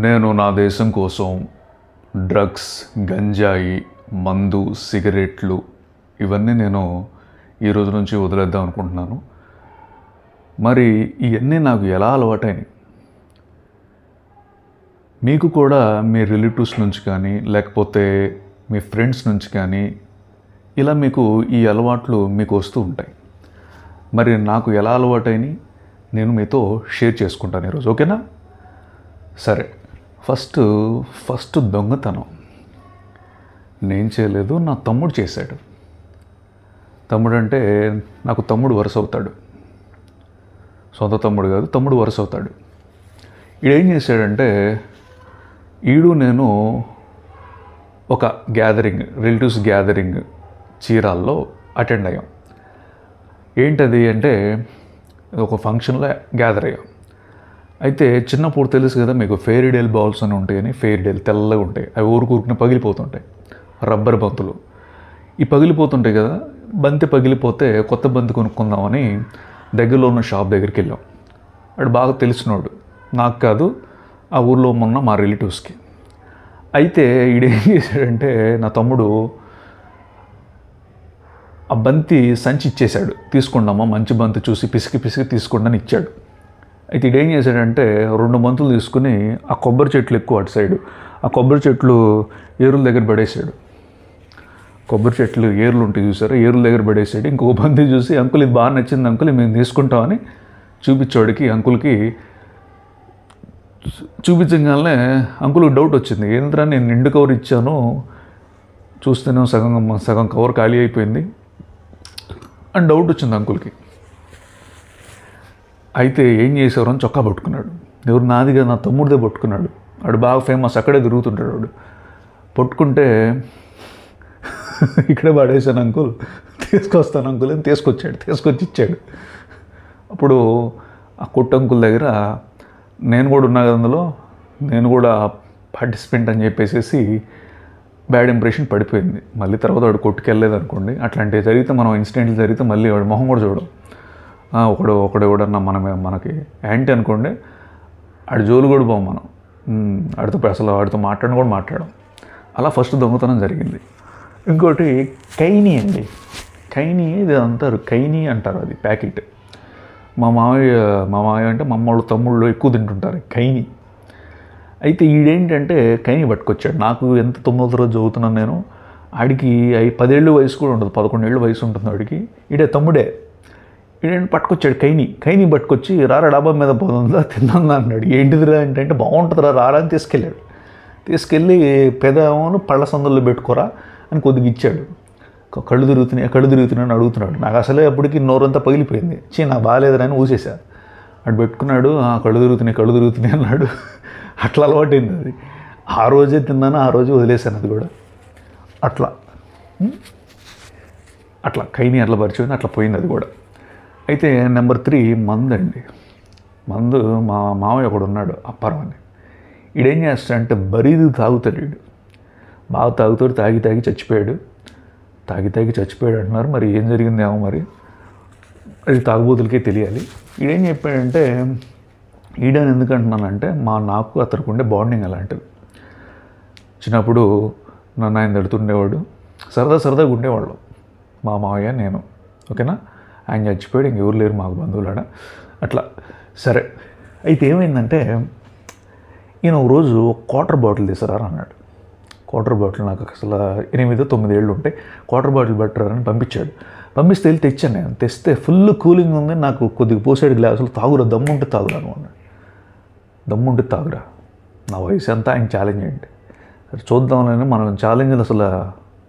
నేను నా దేశం కోసం డ్రగ్స్, గంజాయి, మందు, సిగరెట్లు ఇవన్నీ నేను ఈ రోజు నుంచి వదిలేద్దాం అనుకుంటున్నాను. మరి ఇవన్నీ నాకు ఎలా అలవాటైనాయి? మీకు కూడా మీ రిలేటివ్స్ నుంచి కానీ లేకపోతే మీ ఫ్రెండ్స్ నుంచి కానీ ఇలా మీకు ఈ అలవాట్లు మీకు వస్తూ ఉంటాయి. మరి నాకు ఎలా అలవాటైనాయి నేను మీతో షేర్ చేసుకుంటాను ఈరోజు, ఓకేనా? సరే, ఫస్ట్ దొంగతనం నేను చేయలేదు, నా తమ్ముడు చేశాడు. తమ్ముడు అంటే నాకు తమ్ముడు వరుస అవుతాడు, సొంత తమ్ముడు కాదు, తమ్ముడు వరుస అవుతాడు. ఈడేం చేశాడంటే, నేను ఒక రిలేటివ్స్ గ్యాదరింగ్ చీరాల్లో అటెండ్ అయ్యాం. ఏంటది అంటే ఒక ఫంక్షన్లో గ్యాదర్ అయ్యాం. అయితే చిన్నప్పుడు తెలుసు కదా మీకు, ఫెయిరీడేల్ బాల్స్ అని ఉంటాయని, ఫెయిరీడేల్ తెల్లగా ఉంటాయి, అవి ఊరుకుని పగిలిపోతుంటాయి, రబ్బర్ బంతులు. ఈ పగిలిపోతుంటాయి కదా, బంతి పగిలిపోతే కొత్త బంతి కొనుక్కుందామని దగ్గరలో ఉన్న షాప్ దగ్గరికి వెళ్ళాం. వాడు బాగా తెలిసినోడు, నాకు కాదు, ఆ ఊర్లో ఉన్న మా రిలేటివ్స్కి. అయితే ఈడేం చేశాడంటే, నా తమ్ముడు ఆ బంతి సంచి ఇచ్చేశాడు. తీసుకుందామా, మంచి బంతి చూసి పిసికి తీసుకోండి అని ఇచ్చాడు. అయితే ఇడేం చేశాడంటే 2 బంతులు తీసుకుని ఆ కొబ్బరి చెట్లు ఎక్కువ అటు సైడు, ఆ కొబ్బరి చెట్లు ఏరుల దగ్గర పడేసాడు. కొబ్బరి చెట్లు ఏర్లు ఉంటాయి చూసారా, ఏరుల దగ్గర పడేసాడు. ఇంకొక బంతి చూసి, అంకుల్ ఇది బాగా నచ్చింది అంకుల్, మేము తీసుకుంటామని చూపించాడికి. అంకుల్కి చూపించగానే అంకుల్కి డౌట్ వచ్చింది, ఏంద్రా నేను నిండు కవర్ ఇచ్చాను, చూస్తేనే సగం కవర్ ఖాళీ అయిపోయింది అని డౌట్ వచ్చింది అంకుల్కి. అయితే ఏం చేసేవారు అని చొక్కా పట్టుకున్నాడు. ఎవరు, నాది కదా, నా తమ్ముడిదే పట్టుకున్నాడు. వాడు బాగా ఫేమస్, అక్కడే తిరుగుతుంటాడు వాడు. పట్టుకుంటే ఇక్కడే పడేసాను అంకుల్, తీసుకొస్తాను అంకుల్ అని తీసుకొచ్చి ఇచ్చాడు. అప్పుడు ఆ కొట్టు అంకుల్ దగ్గర నేను కూడా ఉన్నా కదా, అందులో నేను కూడా పార్టిసిపెంట్ అని చెప్పేసి బ్యాడ్ ఇంప్రెషన్ పడిపోయింది. మళ్ళీ తర్వాత వాడు కొట్టుకెళ్ళలేదు అనుకోండి. అట్లాంటివి జరిగితే, మనం ఇన్సిడెంట్లు జరిగితే మళ్ళీ వాడు మొహం కూడా చూడడం. ఒకడు ఎవడన్నా మనకి యాంటీ అనుకోండి, ఆడి జోలు కూడా పోం మనం. వాడితో మాట్లాడడం. అలా ఫస్ట్ దొంగతనం జరిగింది. ఇంకోటి కైనీ అండి. కైనీ ఇది అంటారు, కైనీ అంటారు, అది ప్యాకెట్. మా మామయ్య అంటే మా అమ్మోళ్ళు తమ్ముళ్ళు ఎక్కువ తింటుంటారు కైనీ. అయితే ఈడేంటంటే కైనీ పట్టుకొచ్చాడు. నాకు ఎంత 9వ తరగతి చదువుతున్నాను నేను, ఆడికి 10 ఏళ్ళు వయసు కూడా ఉండదు, 11 ఏళ్ళు వయసు ఉంటుంది ఆడికి. ఈడే తమ్ముడే. ఈడేంటి పట్టుకొచ్చాడు కైనీ పట్టుకొచ్చి, రారా డాబా మీద పోతుందా తిందా అన్నాడు. ఏంటిదిరా ఏంటంటే, బాగుంటుందిరా రారా అని తీసుకెళ్ళి పెదవును పళ్ళ సందుల్లో పెట్టుకోరా అని కొద్దిగా ఇచ్చాడు. కళ్ళు తిరుగుతున్నాయి అని అడుగుతున్నాడు. నాకు అసలే అప్పటికి నోరంతా పగిలిపోయింది. నాకు బాగాలేదురా అని ఊసేసా. అటు పెట్టుకున్నాడు, కళ్ళు తిరుగుతున్నాయి అన్నాడు. అట్లా అలవాటైంది అది. ఆ రోజే తిన్నాను, ఆ రోజే వదిలేశాను అది కూడా. అట్లా కైనీ అట్లా పరిచయం, అట్లా పోయింది అది కూడా. అయితే నెంబర్ 3 మందు అండి. మందు మా మామయ్య ఒకడు ఉన్నాడు, అప్పారం అని. ఈడేం చేస్తాడంటే బరీదు తాగుతాడు. వీడు బాగా తాగుతాడు, తాగి చచ్చిపోయాడు. తాగి చచ్చిపోయాడు అంటున్నారు. మరి ఏం జరిగిందేమో, మరి అది తాగుబోతులకే తెలియాలి. ఈడేం చెప్పాడంటే, ఈడని ఎందుకు అంటున్నానంటే, నాకు అతనికి ఉండే బాండింగ్ అలాంటిది. చిన్నప్పుడు నన్ను ఆయన తడుతుండేవాడు, సరదాగా ఉండేవాళ్ళు మా మామయ్య నేను, ఓకేనా? ఆయన చచ్చిపోయాడు, ఇంకెవరు లేరు మాకు బంధువులాడ. అట్లా సరే. అయితే ఏమైందంటే, ఈయన ఒక రోజు క్వార్టర్ బాటిల్ తీసుకురా అన్నాడు. క్వార్టర్ బాటిల్ నాకు అసలు 8-9 ఏళ్ళు ఉంటాయి. క్వార్టర్ బాటిల్ పెట్టారని పంపిస్తే వెళ్ళి తెచ్చాను నేను. తెస్తే ఫుల్ కూలింగ్ ఉంది, నాకు కొద్దిగా పోసాడు గ్లాసులు, తాగురా దమ్ముంటే తాగురా అన్నాడు. దమ్ముంటే తాగురా, నా వయసు ఎంత, ఆయన ఛాలెంజ్ ఏంటి, సరే చూద్దామని మనం ఛాలెంజ్లు అసలు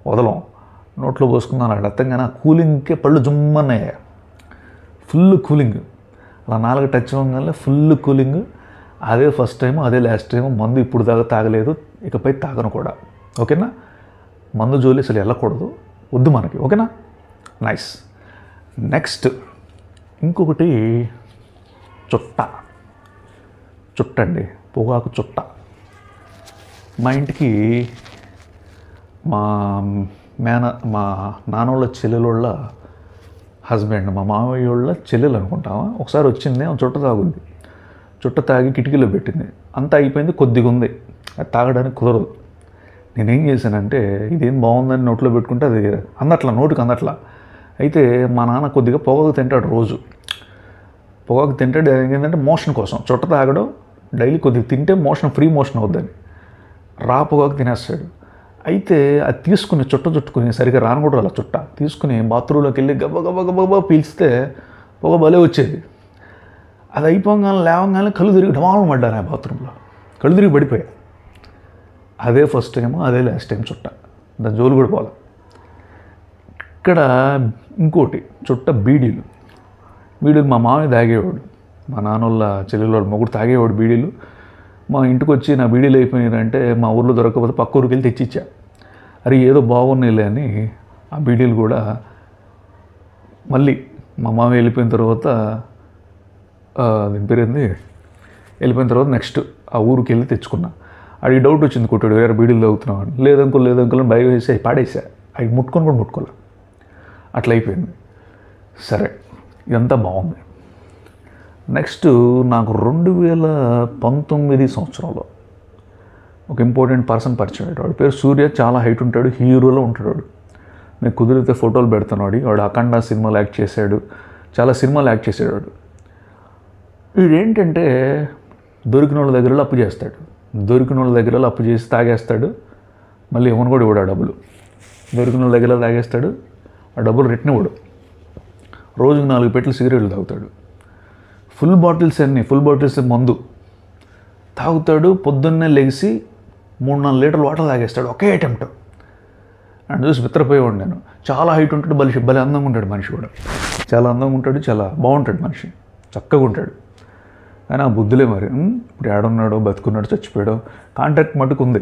వదలం, నోట్లో పోసుకున్నాను. అక్కడ అర్థంగానే ఆ కూలింగ్కే పళ్ళు జుమ్మన్నాయి, ఫుల్ కూలింగ్. అలా 4 టచ్ అవ్వగానే ఫుల్ కూలింగ్. అదే ఫస్ట్ టైం, అదే లాస్ట్ టైం. మందు ఇప్పుడు దాకా తాగలేదు, ఇకపై తాగను కూడా, ఓకేనా? మందు జోలి అసలు వెళ్ళకూడదు, వద్దు మనకి, ఓకేనా? నైస్. నెక్స్ట్ ఇంకొకటి చుట్ట అండి, పొగాకు చుట్ట. మా ఇంటికి మా నాన్నోళ్ళ చెల్లెలోళ్ళ హస్బెండ్, మా మామయ్య వాళ్ళ చెల్లెలు అనుకుంటామా, ఒకసారి వచ్చింది, చుట్ట తాగుద్ది. చుట్ట తాగి కిటికీలో పెట్టింది. అంతా అయిపోయింది, కొద్దిగా ఉంది, అది తాగడానికి కుదరదు. నేనేం చేశానంటే ఇదేం బాగుందని నోట్లో పెట్టుకుంటే అది అందట్లా, నోటికి అందట్లా. అయితే మా నాన్న కొద్దిగా పొగాకు తింటాడు రోజు. పొగాకు తింటాడు ఏంటంటే మోషన్ కోసం. చుట్ట తాగడం డైలీ కొద్దిగా తింటే మోషన్, ఫ్రీ మోషన్ అవుద్దని రా పొగాకు తినేస్తాడు. అయితే అది తీసుకుని చుట్టుకుని సరిగ్గా రాను కూడా అలా చుట్ట తీసుకుని బాత్రూంలోకి వెళ్ళి గబ్బ గబ్బ గబ్బ గబ్బా పీల్చితే పొగ భలే వచ్చేది. అది అయిపోగానే లేవగానే కళ్ళు తిరిగి ఢమాలను పడ్డాను ఆ బాత్రూంలో, కళ్ళు తిరిగి పడిపోయా. అదే ఫస్ట్ టైము, అదే లాస్ట్ టైం చుట్ట, దాని జోలు కూడా పోలే. ఇక్కడ ఇంకోటి చుట్ట బీడీలు మా మామయ్య తాగేవాడు, మా నాన్నోళ్ళ చెల్లెళ్ళ మొగుడు తాగేవాడు బీడీలు. మా ఇంటికి వచ్చి నా బీడీలు అయిపోయినాయంటే మా ఊర్లో దొరకకపోతే పక్క ఊరికి వెళ్ళి తెచ్చిచ్చా. అరే ఏదో బాగున్నాయిలే అని ఆ బీడీలు కూడా మళ్ళీ మా మామయ్య వెళ్ళిపోయిన తర్వాత దీని పేరేంది వెళ్ళిపోయిన తర్వాత నెక్స్ట్ ఆ ఊరికి వెళ్ళి తెచ్చుకున్నా. అది డౌట్ వచ్చింది, కొట్టాడు వేరే బీడీలు తాగుతున్నావు అని. లేదంకులు అని భయం వేసి అవి పాడేసా. అవి ముట్టుకొని కూడా ముట్టుకోలే, అట్లా అయిపోయింది. సరే, ఇదంతా బాగుంది. నెక్స్ట్ నాకు 2019 సంవత్సరంలో ఒక ఇంపార్టెంట్ పర్సన్ పరిచయం అయ్యాడు. వాడి పేరు సూర్య, చాలా హైట్ ఉంటాడు, హీరోలో ఉంటాడు వాడు. మీకు కుదిరితే ఫోటోలు పెడతాను. వాడు అఖండ సినిమాలు యాక్ట్ చేశాడు, చాలా సినిమాలు యాక్ట్ చేశాడు వాడు. వీడేంటంటే దొరికిన వాళ్ళ దగ్గర అప్పు చేస్తాడు, దొరికిన వాళ్ళ దగ్గర అప్పు చేసి తాగేస్తాడు, మళ్ళీ ఏమని కూడా ఇవ్వడు ఆ డబ్బులు. దొరికిన వాళ్ళ దగ్గర తాగేస్తాడు, ఆ డబ్బులు రిటర్న్ ఇవ్వడు. రోజుకు 4 పెట్టెలు సిగరెట్లు తాగుతాడు, ఫుల్ బాటిల్స్ మందు తాగుతాడు. పొద్దున్నే లెగిసి 3-4 లీటర్లు వాటర్ తాగేస్తాడు ఒకే అటెంప్ట్. అండ్ చూసి విత్తరపోయేవాడు నేను. చాలా హైట్ ఉంటాడు, భలే అందంగా ఉంటాడు మనిషి కూడా, చాలా అందంగా ఉంటాడు, చాలా బాగుంటాడు మనిషి, చక్కగా ఉంటాడు. కానీ ఆ బుద్ధులే మరి. ఇప్పుడు ఏడున్నాడో, బతుకున్నాడో, చచ్చిపోయాడో, కాంటాక్ట్ మటుకు ఉంది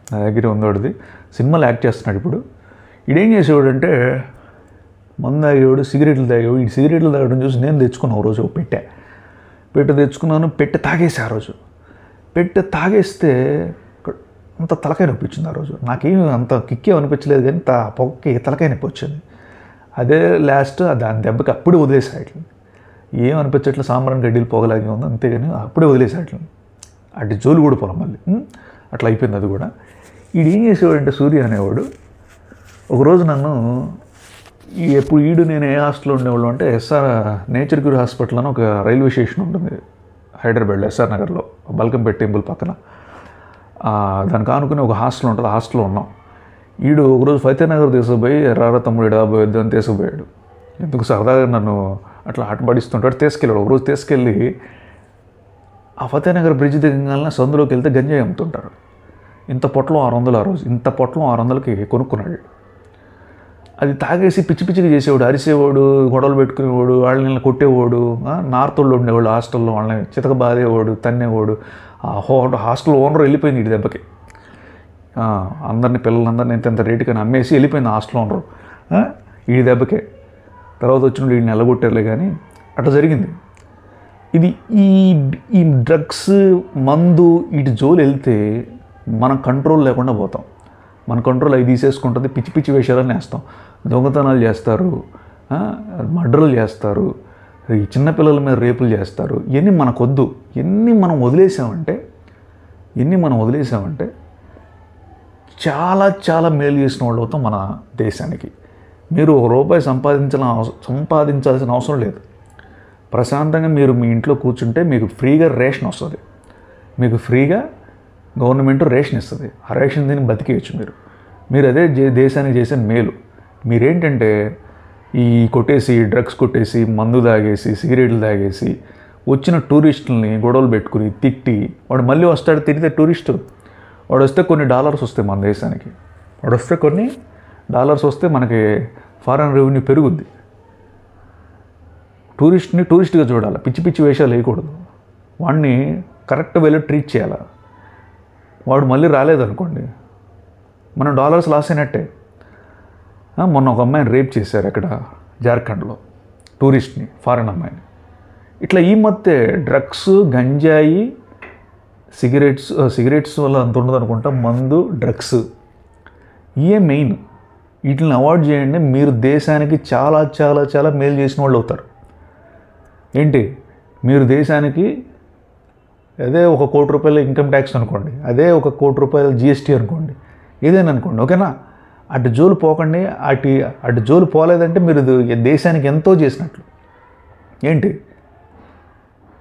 నా దగ్గర ఉందోడిది. సినిమాలు యాక్ట్ చేస్తున్నాడు ఇప్పుడు. ఈడేం చేసేవాడు అంటే మందు తాగేవాడు, సిగరెట్లు తాగేవాడు. ఈ సిగరెట్లు తాగడం చూసి నేను తెచ్చుకున్నాను ఒక రోజు పెట్టె తెచ్చుకున్నాను. పెట్టె తాగేసి ఆ రోజు పెట్టె తాగేస్తే అంత తలకాయ నొప్పి వచ్చింది ఆ రోజు. నాకేం అంత కిక్కే అనిపించలేదు, కానీ పొగకి తలకాయ నొప్పి వచ్చింది. అదే లాస్ట్, దాని దెబ్బకి అప్పుడే వదిలేసాయట్లు. ఏం అనిపించట్లేదు, సాంబ్రాన్ గడ్డీలు పొగలాగే ఉంది అంతేగాని అప్పుడే వదిలేసాయట్లు. అటు జోలు కూడా పోలం మళ్ళీ. అట్లా అయిపోయింది అది కూడా. ఈడు ఏం చేసేవాడంటే సూర్య అనేవాడు ఒకరోజు నన్ను ఎప్పుడు నేను ఏ హాస్టల్లో ఉండేవాళ్ళు అంటే ఎస్ఆర్ నేచర్ క్యూర్ హాస్పిటల్ అని ఒక రైల్వే స్టేషన్ ఉంటుంది హైదరాబాద్లో, ఎస్ఆర్ నగర్లో, బల్కంపేట టెంపుల్ పక్కన. దానికి ఆనుకుని ఒక హాస్టల్ ఉంటుంది, ఆ హాస్టల్లో ఉన్నాం. ఒకరోజు ఫతేనగర్ తీసుకుపోయి రారా తమ్ముడు ఇడాబోయొద్దు అని తీసుకుపోయాడు. ఎందుకు సరదాగా నన్ను అట్లా ఆటపడిస్తుంటాడు. తీసుకెళ్ళాడు ఒకరోజు. తీసుకెళ్ళి ఆ ఫతేనగర్ బ్రిడ్జ్ దిగగానే సందులోకి వెళ్తే గంజాయి అమ్ముతుంటారు. ఇంత పొట్లం 600 ఆ రోజు, ఇంత పొట్లం 600కి కొనుక్కున్నాడు. అది తాగేసి పిచ్చిగా చేసేవాడు, అరిసేవాడు, గొడవలు పెట్టుకునేవాడు, వాళ్ళని కొట్టేవాడు. నార్త్ వాళ్ళు ఉండేవాళ్ళు హాస్టల్లో, వాళ్ళని చితక బాధేవాడు, తన్నేవాడు. ఆ హాస్టల్ ఓనర్ వెళ్ళిపోయింది వీడి దెబ్బకి. పిల్లలందరినీ ఇంత రేటుకని అమ్మేసి వెళ్ళిపోయింది హాస్టల్ ఓనరు వీడి దెబ్బకే. తర్వాత వచ్చిన వీడిని నెలగొట్టారులే, కానీ అట్లా జరిగింది. ఇది ఈ డ్రగ్స్, మందు, వీటి జోలు వెళ్తే మనం కంట్రోల్ లేకుండా పోతాం. మన కంట్రోల్ అవి తీసేసుకుంటుంది. పిచ్చి వేషాలని వేస్తాం, దొంగతనాలు చేస్తారు, మర్డర్లు చేస్తారు, ఈ చిన్నపిల్లల మీద రేపులు చేస్తారు. ఇవన్నీ మనకొద్దు. ఇవన్నీ మనం వదిలేసామంటే చాలా మేలు చేసిన వాళ్ళు అవుతాం మన దేశానికి. మీరు ₹1 సంపాదించాల్సిన అవసరం లేదు. ప్రశాంతంగా మీరు మీ ఇంట్లో కూర్చుంటే మీకు ఫ్రీగా రేషన్ వస్తుంది, మీకు ఫ్రీగా గవర్నమెంట్ రేషన్ ఇస్తుంది. ఆ రేషన్ దీన్ని బతికేయచ్చు మీరు అదే దేశానికి చేసే మేలు. మీరేంటంటే ఈ డ్రగ్స్ కొట్టేసి, మందు తాగేసి, సిగరెట్లు తాగేసి వచ్చిన టూరిస్టులని గొడవలు పెట్టుకుని తిట్టి, వాడు మళ్ళీ వస్తాడు. తిరిగితే టూరిస్టు వాడు వస్తే కొన్ని డాలర్స్ వస్తాయి మన దేశానికి. కొన్ని డాలర్స్ వస్తే మనకి ఫారెన్ రెవెన్యూ పెరుగుద్ది. టూరిస్ట్గా చూడాలి, పిచ్చి వేషాలు వేయకూడదు. వాడిని కరెక్ట్ వేలో ట్రీట్ చేయాలి. వాడు మళ్ళీ రాలేదనుకోండి, మనం డాలర్స్ లాస్ అయినట్టే. మొన్న ఒక అమ్మాయిని రేప్ చేశారు అక్కడ జార్ఖండ్లో, టూరిస్ట్ని, ఫారెన్ అమ్మాయిని. ఇట్లా ఈ మధ్య డ్రగ్స్, గంజాయి, సిగరెట్స్ వల్ల అంత ఉండదు అనుకుంటా, మందు, డ్రగ్స్ ఇవే మెయిన్. వీటిని అవాయిడ్ చేయండి. మీరు దేశానికి చాలా మేలు చేసిన వాళ్ళు అవుతారు. ఏంటి, మీరు దేశానికి అదే ఒక ₹1,00,00,000 ఇన్కమ్ ట్యాక్స్ అనుకోండి, అదే ₹1,00,00,000 జీఎస్టీ అనుకోండి, ఏదైనా అనుకోండి, ఓకేనా? అటు జోలు పోకండి. అటు జోలు పోలేదంటే మీరు దేశానికి ఎంతో చేసినట్లు. ఏంటి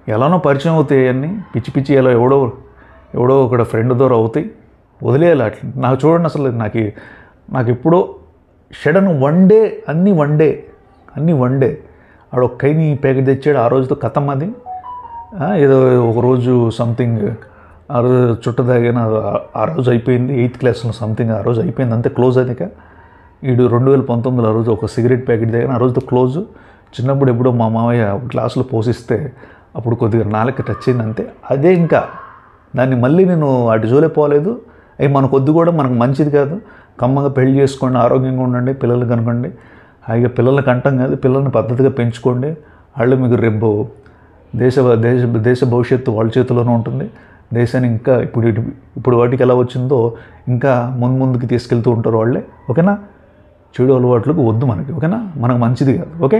ఎలానో పరిచయం అవుతాయి అన్నీ పిచ్చి పిచ్చి, ఎలా ఎవడో ఒక ఫ్రెండ్ ద్వారా అవుతాయి, వదిలేయాలి అట్లా. నాకు చూడండి, అసలు నాకు ఎప్పుడో షడన్ అన్నీ వన్ డే ఆడ ఒక కైని ప్యాకెట్ తెచ్చాడు, ఆ రోజుతో కథం అది. ఏదో ఒకరోజు సంథింగ్ ఆ రోజు చుట్ట తాగిన ఆ రోజు అయిపోయింది, 8th క్లాస్లో సంథింగ్ ఆ రోజు అయిపోయింది, అంతే క్లోజ్ అదిక. వీడు 2019 ఆ రోజు ఒక సిగరెట్ ప్యాకెట్ తాగిన, ఆ రోజుతో క్లోజ్. చిన్నప్పుడు ఎప్పుడో మా మామయ్య గ్లాసులో పోసిస్తే అప్పుడు కొద్దిగా నాలుక టచ్ అయింది అంతే. అదే ఇంకా దాన్ని మళ్ళీ నేను అటు జోలే పోలేదు. అవి మనకు వద్దు కూడా, మనకు మంచిది కాదు. కమ్మగా పెళ్లి చేసుకోండి, ఆరోగ్యంగా ఉండండి, పిల్లలు కనుకోండి, హాయిగా పిల్లలకి అంటాం కాదు, పిల్లల్ని పద్ధతిగా పెంచుకోండి. వాళ్ళు మీకు రేపు దేశ భవిష్యత్తు వాళ్ళ చేతిలోనే ఉంటుంది. దేశాన్ని ఇంకా ఇప్పుడు వాటికి ఎలా వచ్చిందో ఇంకా ముందుకు తీసుకెళ్తూ ఉంటారు వాళ్ళే, ఓకేనా? చెడు అలవాట్లకు వద్దు మనకి, ఓకేనా? మనకు మంచిది కాదు, ఓకే?